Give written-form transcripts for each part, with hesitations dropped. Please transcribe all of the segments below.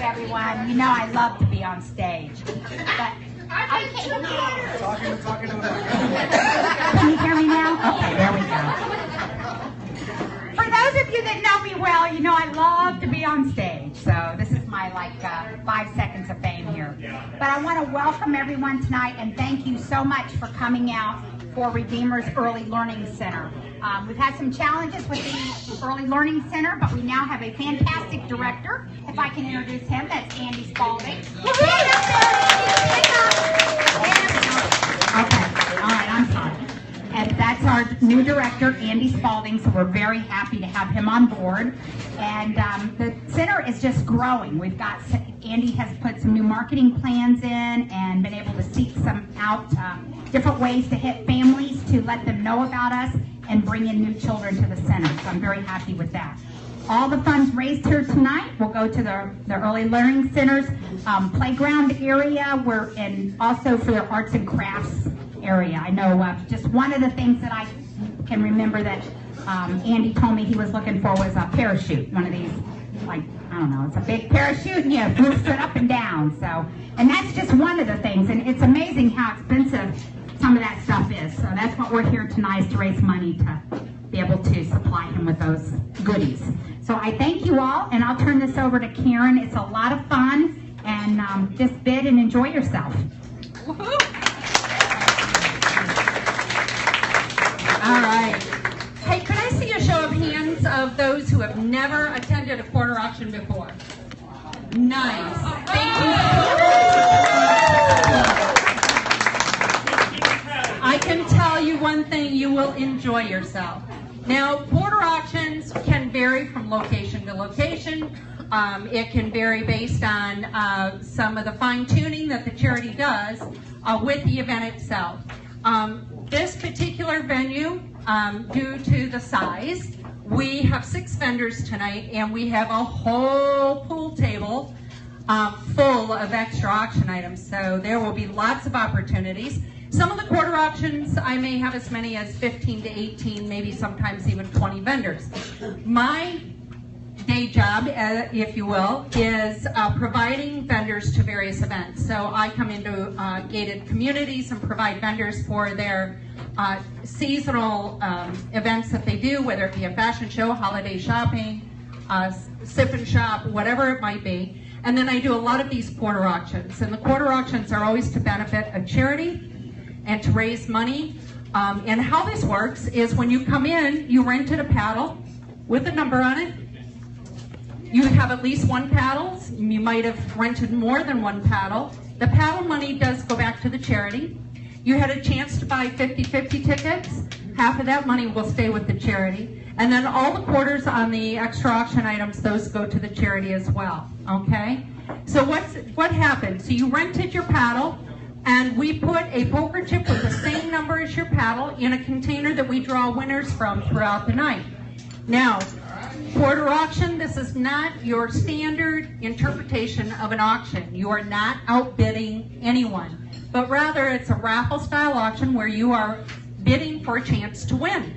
everyone. You know I love to be on stage. But Talking about. Can you hear me now? Okay, there we go. For those of you that know me well, you know I love to be on stage. So this is my 5 seconds of fame here. But I want to welcome everyone tonight and thank you so much for coming out for Redeemer's Early Learning Center. We've had some challenges with the Early Learning Center, but we now have a fantastic director. If I can introduce him, that's Andy Spalding. Stand up there, Okay, all right, I'm sorry. And that's our new director, Andy Spalding, so we're very happy to have him on board. And the center is just growing. Andy has put some new marketing plans in and been able to seek some out different ways to hit families to let them know about us and bring in new children to the center. So I'm very happy with that. All the funds raised here tonight will go to the Early Learning Center's playground area, and also for their arts and crafts area. I know just one of the things that I can remember that Andy told me he was looking for was a parachute. One of these, I don't know, it's a big parachute and you boost it up and down. So, and that's just one of the things. And it's amazing how expensive some of that stuff is. So that's what we're here tonight, is to raise money to be able to supply him with those goodies. So I thank you all, and I'll turn this over to Karen. It's a lot of fun, and just bid and enjoy yourself. Woohoo! All right. Hey, could I see a show of hands of those who have never attended a quarter auction before? Nice. Thank you. I can tell you one thing, you will enjoy yourself. Now, quarter auctions can vary from location to location. It can vary based on some of the fine-tuning that the charity does with the event itself. This particular venue, due to the size, we have 6 vendors tonight, and we have a whole pool table full of extra auction items. So there will be lots of opportunities. Some of the quarter auctions, I may have as many as 15 to 18, maybe sometimes even 20 vendors. My day job, if you will, is providing vendors to various events. So I come into gated communities and provide vendors for their seasonal events that they do, whether it be a fashion show, holiday shopping, sip and shop, whatever it might be. And then I do a lot of these quarter auctions. And the quarter auctions are always to benefit a charity and to raise money. And how this works is when you come in, you rented a paddle with a number on it. You have at least one paddle. You might have rented more than one paddle. The paddle money does go back to the charity. You had a chance to buy 50-50 tickets. Half of that money will stay with the charity. And then all the quarters on the extra auction items, those go to the charity as well, okay? So what happened? So you rented your paddle, and we put a poker chip with the same number as your paddle in a container that we draw winners from throughout the night. Now, quarter auction, this is not your standard interpretation of an auction. You are not outbidding anyone, but rather it's a raffle style auction where you are bidding for a chance to win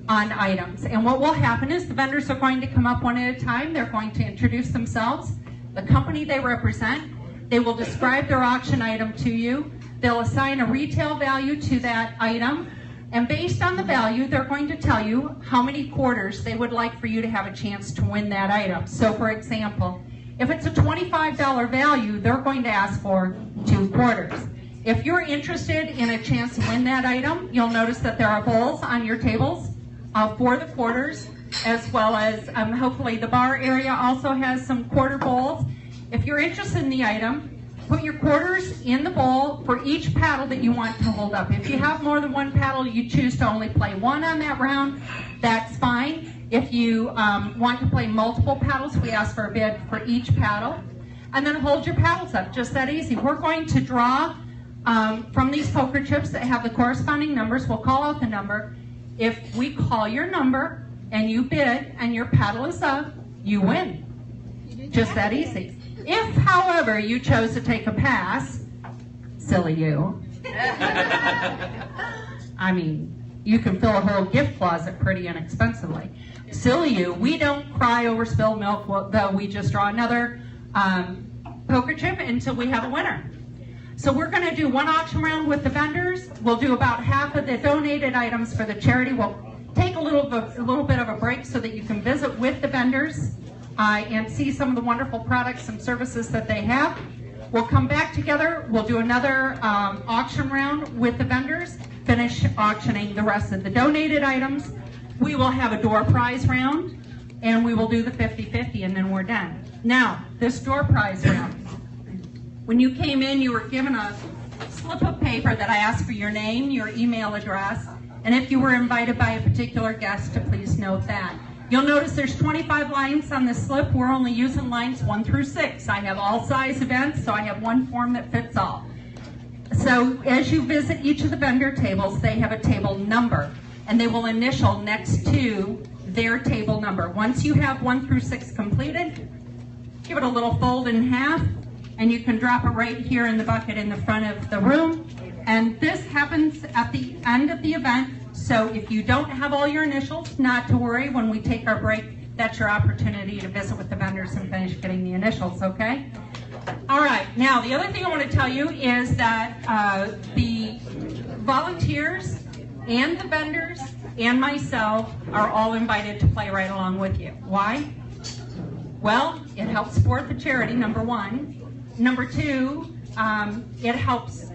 on items. And what will happen is the vendors are going to come up one at a time. They're going to introduce themselves, the company they represent. They will describe their auction item to you. They'll assign a retail value to that item. And based on the value, they're going to tell you how many quarters they would like for you to have a chance to win that item. So for example, if it's a $25 value, they're going to ask for 2 quarters. If you're interested in a chance to win that item, you'll notice that there are bowls on your tables for the quarters, as well as hopefully the bar area also has some quarter bowls. If you're interested in the item, put your quarters in the bowl for each paddle that you want to hold up. If you have more than one paddle, you choose to only play one on that round, that's fine. If you want to play multiple paddles, we ask for a bid for each paddle. And then hold your paddles up, just that easy. We're going to draw from these poker chips that have the corresponding numbers. We'll call out the number. If we call your number and you bid and your paddle is up, you win. Just that easy. If, however, you chose to take a pass, silly you. I mean, you can fill a whole gift closet pretty inexpensively. Silly you, we don't cry over spilled milk, though we just draw another poker chip until we have a winner. So we're going to do one auction round with the vendors. We'll do about half of the donated items for the charity. We'll take a little bit of a break so that you can visit with the vendors and see some of the wonderful products and services that they have. We'll come back together. We'll do another auction round with the vendors, finish auctioning the rest of the donated items. We will have a door prize round, and we will do the 50-50, and then we're done. Now, this door prize round. When you came in, you were given a slip of paper that I asked for your name, your email address, and if you were invited by a particular guest, to please note that. You'll notice there's 25 lines on this slip. We're only using lines 1 through 6. I have all size events, so I have one form that fits all. So as you visit each of the vendor tables, they have a table number, and they will initial next to their table number. Once you have 1 through 6 completed, give it a little fold in half, and you can drop it right here in the bucket in the front of the room. And this happens at the end of the event, so if you don't have all your initials, not to worry. When we take our break, that's your opportunity to visit with the vendors and finish getting the initials, okay? All right, now the other thing I want to tell you is that the volunteers and the vendors and myself are all invited to play right along with you. Why? Well, it helps support the charity, number one. Number two, it helps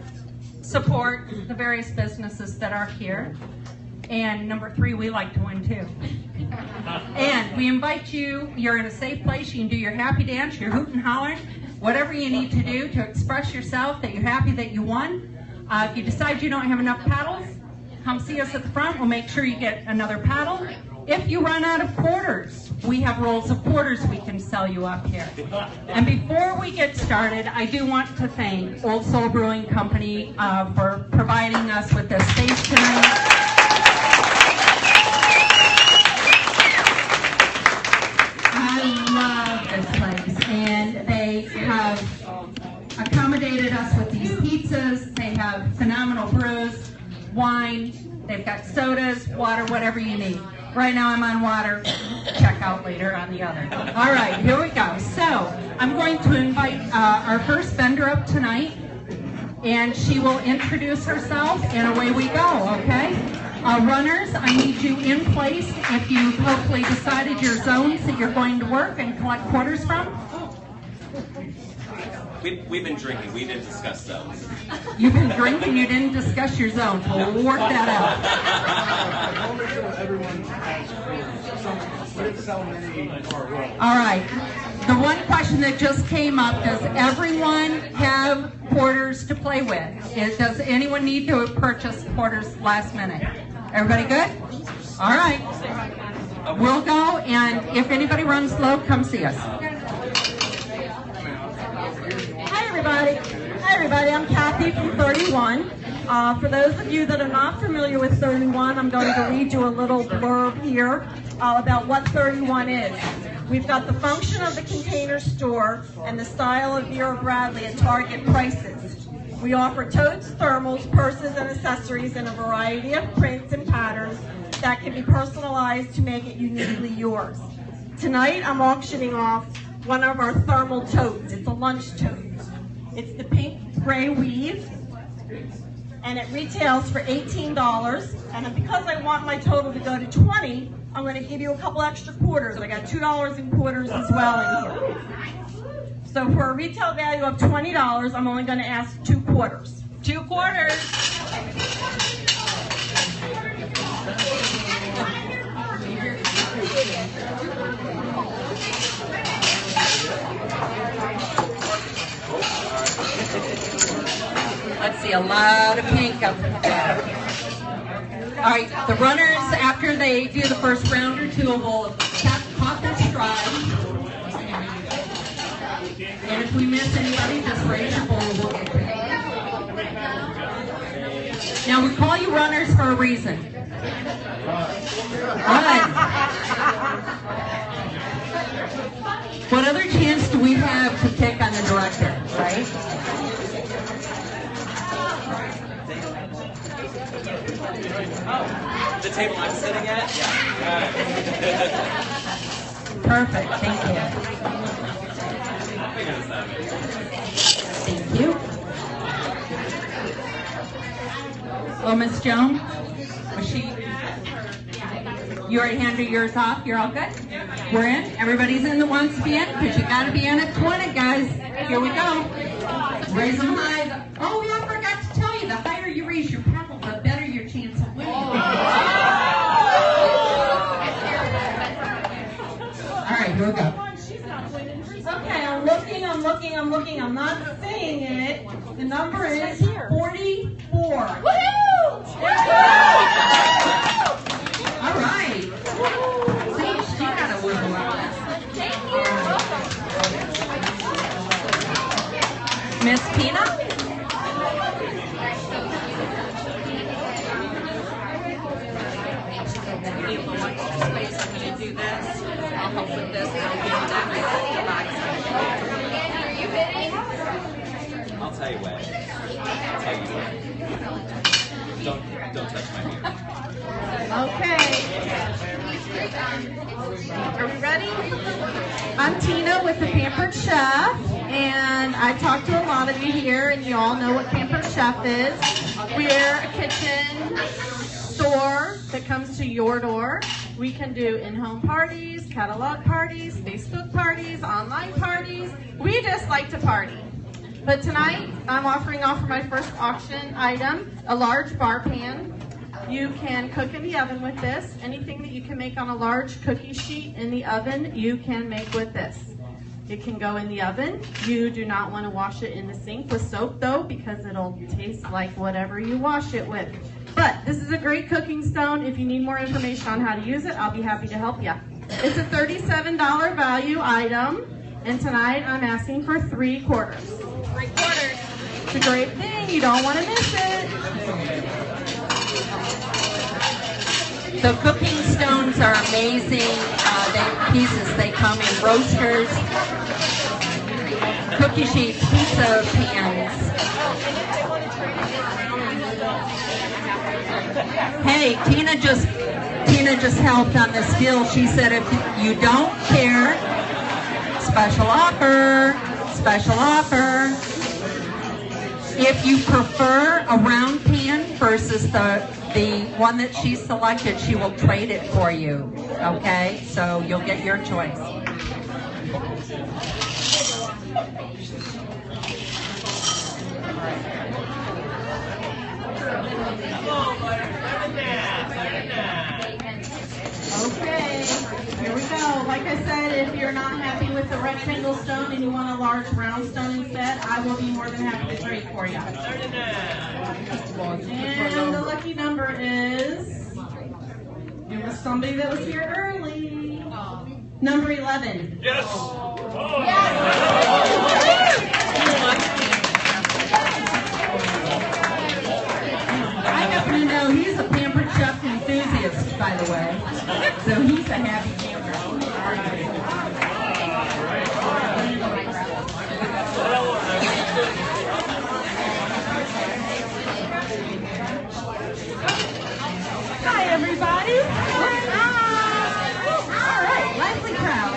support the various businesses that are here. And number three, we like to win too. And we invite you, you're in a safe place, you can do your happy dance, your hoot and holler, whatever you need to do to express yourself that you're happy that you won. If you decide you don't have enough paddles, come see us at the front, we'll make sure you get another paddle. If you run out of quarters, we have rolls of quarters we can sell you up here. And before we get started, I do want to thank Old Soul Brewing Company for providing us with this space tonight. I love this place, and they have accommodated us with these pizzas. They have phenomenal brews, wine, they've got sodas, water, whatever you need. Right now I'm on water, check out later on the other. All right, here we go. So I'm going to invite our first vendor up tonight, and she will introduce herself, and away we go, okay? Runners, I need you in place if you've hopefully decided your zones that you're going to work and collect quarters from. We've been drinking. We didn't discuss those. You've been drinking, you didn't discuss your zones. We'll work that out. All right. The one question that just came up, does everyone have quarters to play with? Does anyone need to purchase quarters last minute? Everybody good? All right. We'll go, and if anybody runs low, come see us. Hi everybody, I'm Kathy from 31. For those of you that are not familiar with 31, I'm going to read you a little blurb here about what 31 is. We've got the function of the Container Store and the style of Vera Bradley at Target prices. We offer totes, thermals, purses, and accessories in a variety of prints and patterns that can be personalized to make it uniquely yours. Tonight I'm auctioning off one of our thermal totes. It's a lunch tote. It's the pink gray weave, and it retails for $18. And because I want my total to go to 20, I'm going to give you a couple extra quarters. I got $2 in quarters as well in here. So for a retail value of $20, I'm only going to ask 2 quarters. 2 quarters. Let's see, a lot of pink up there. All right, the runners, after they do the first round or two, will pop their stride. And if we miss anybody, just raise your bowl, we'll get you. Now, we call you runners for a reason. All right. What other chance do we have to pick on the director, right? The table I'm sitting at? Yeah. Perfect, thank you. Thank you. Oh, Miss Jones, was she? You already handed yours off. You're all good. We're in. Everybody's in that wants to be in, because you got to be in it to win it, guys. Here we go. Raise them high. Oh, yeah, I forgot to tell you. The higher you raise your paddle, the better your chance of winning. All right, here we go. Okay, I'm looking. I'm not saying it. The number is 44. Woohoo! All right. See, she got a wiggle out. Thank you. Miss Tina? I'll help with this. I'll give you that. I'll tell you when. I'll tell you when. Don't touch my hair. Okay. Are we ready? I'm Tina with the Pampered Chef, and I talked to a lot of you here, and you all know what Pampered Chef is. We're a kitchen store that comes to your door. We can do in-home parties, catalog parties, Facebook parties, online parties. We just like to party. But tonight, I'm offering for my first auction item, a large bar pan. You can cook in the oven with this. Anything that you can make on a large cookie sheet in the oven, you can make with this. It can go in the oven. You do not want to wash it in the sink with soap though, because it'll taste like whatever you wash it with. But this is a great cooking stone. If you need more information on how to use it, I'll be happy to help you. It's a $37 value item, and tonight I'm asking for 3 quarters. 3 quarters. It's a great thing. You don't want to miss it. The cooking stones are amazing pieces. They come in roasters, cookie sheets, pizza pans. Hey, Tina just helped on this deal. She said if you don't care, special offer. If you prefer a round pan versus the one that she selected, she will trade it for you. Okay, so you'll get your choice. Okay, here we go. Like I said, if you're not happy with the rectangle stone and you want a large round stone instead, I will be more than happy to trade for you. And the lucky number is, it was somebody that was here early. Number 11. Yes! I happen to know he's a Pampered Chef enthusiast, by the way. So he's a happy camper. Hi, everybody. All right, lively crowd.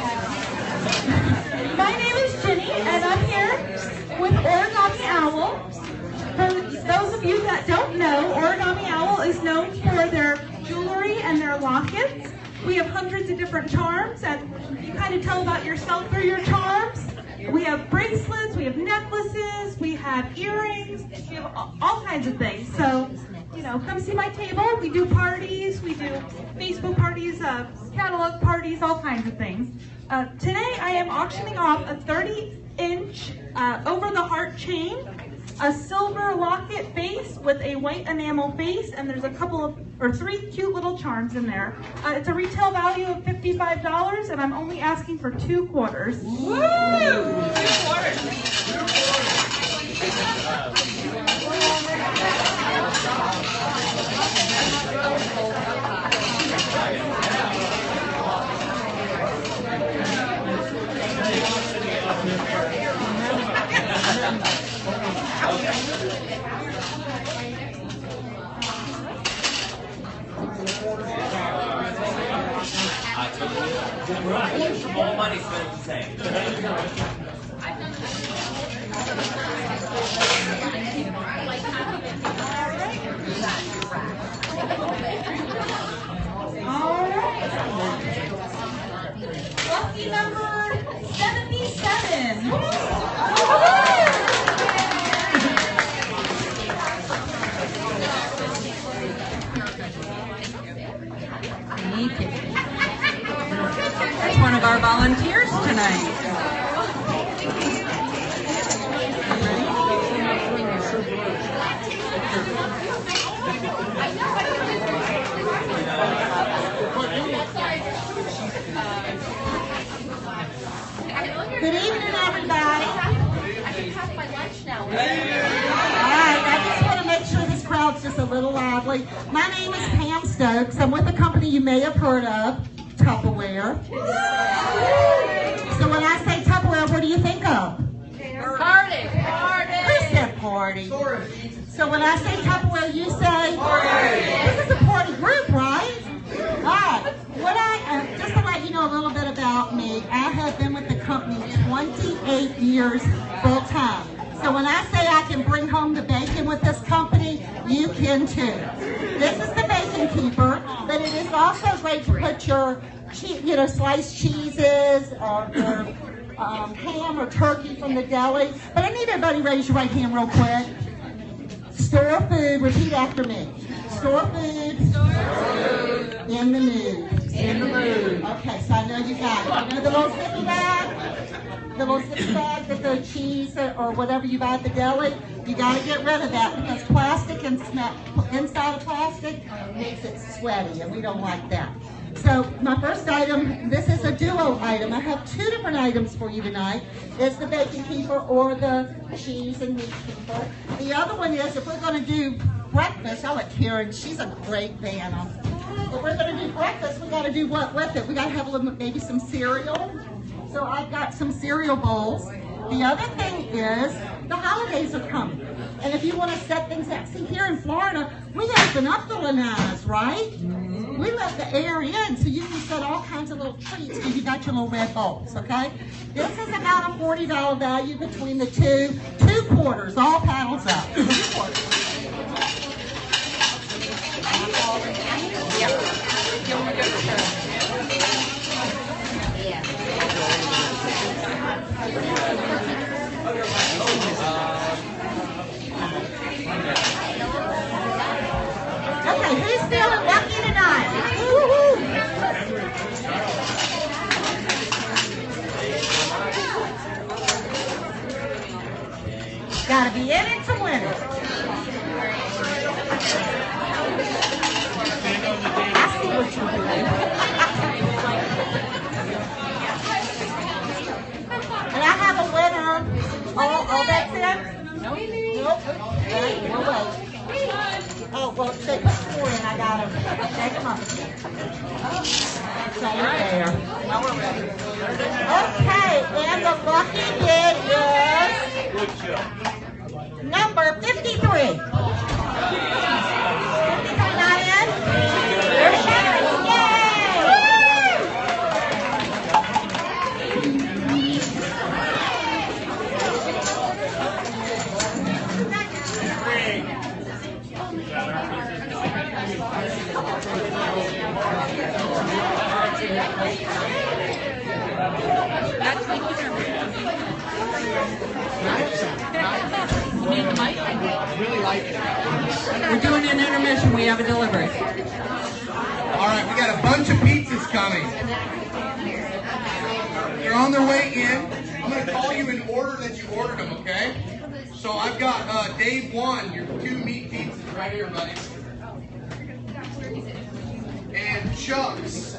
My name is Jenny, and I'm here with Origami Owl. For those of you that don't know, Origami Owl is known for their jewelry and their lockets. We have hundreds of different charms, and you kind of tell about yourself through your charms. We have bracelets, we have necklaces, we have earrings, we have all kinds of things. So, you know, come see my table. We do parties, we do Facebook parties, catalog parties, all kinds of things. Today I am auctioning off a 30-inch over-the-heart chain, a silver locket base with a white enamel base, and there's a couple of, or 3 cute little charms in there. It's a retail value of $55, and I'm only asking for 2 quarters. Woo! 2 quarters. All money spent the same. All right. Lucky number 77. Thank you. That's one of our volunteers tonight. Good evening, everybody. I can have my lunch now. All right, I just want to make sure this crowd's just a little lively. My name is Pam Stokes. I'm with a company you may have heard of, Tupperware. So when I say Tupperware, what do you think of? Party. Who said party? So when I say Tupperware, you say party. This is a party group, right? All right. Just to let you know a little bit about me, I have been with the company 28 years full time. So when I say I can bring home the bacon with this company, you can too. This is the Bacon Keeper, but it is also great to put your, sliced cheeses or ham or turkey from the deli. But I need everybody to raise your right hand real quick. Store food. Repeat after me. Store food. In the mood. In the mood. Okay, so I know you got it. You know the little sippy bag? The little sippy bag with the cheese or whatever you buy at the deli? You got to get rid of that because plastic and inside of plastic makes it sweaty, and we don't like that. So my first item, this is a duo item. I have two different items for you tonight. It's the Bacon Keeper or the cheese and meat keeper. The other one is if we're going to do breakfast, I'll let Karen, she's a great fan. If we're going to do breakfast, we got to do what with it? We got to have a little, maybe some cereal. So I've got some cereal bowls. The other thing is the holidays are coming. And if you want to set things up, see here in Florida, we open up the lanaitas, right? We let the air in so you can set all kinds of little treats because you got your little red bowls, okay? This is about a $40 value between the two quarters, all paddles up. Okay, who's feeling lucky tonight? Woo-hoo. Gotta be in it to win it. I see what you're doing. And I have a winner. Oh, that's it? Nope. Okay, we'll wait. Oh, well, they put 4 in. I got them. Take them up. So you're there. Now we're ready. Okay, and the lucky bid is number 53. 53 not in? They're sharing. Yay! Really like it. We're doing an intermission. We have a delivery. All right, we got a bunch of pizzas coming. They're on their way in. I'm going to call you in order that you ordered them, okay? So I've got Dave 1, your 2 meat pizzas right here, buddy. And Chuck's.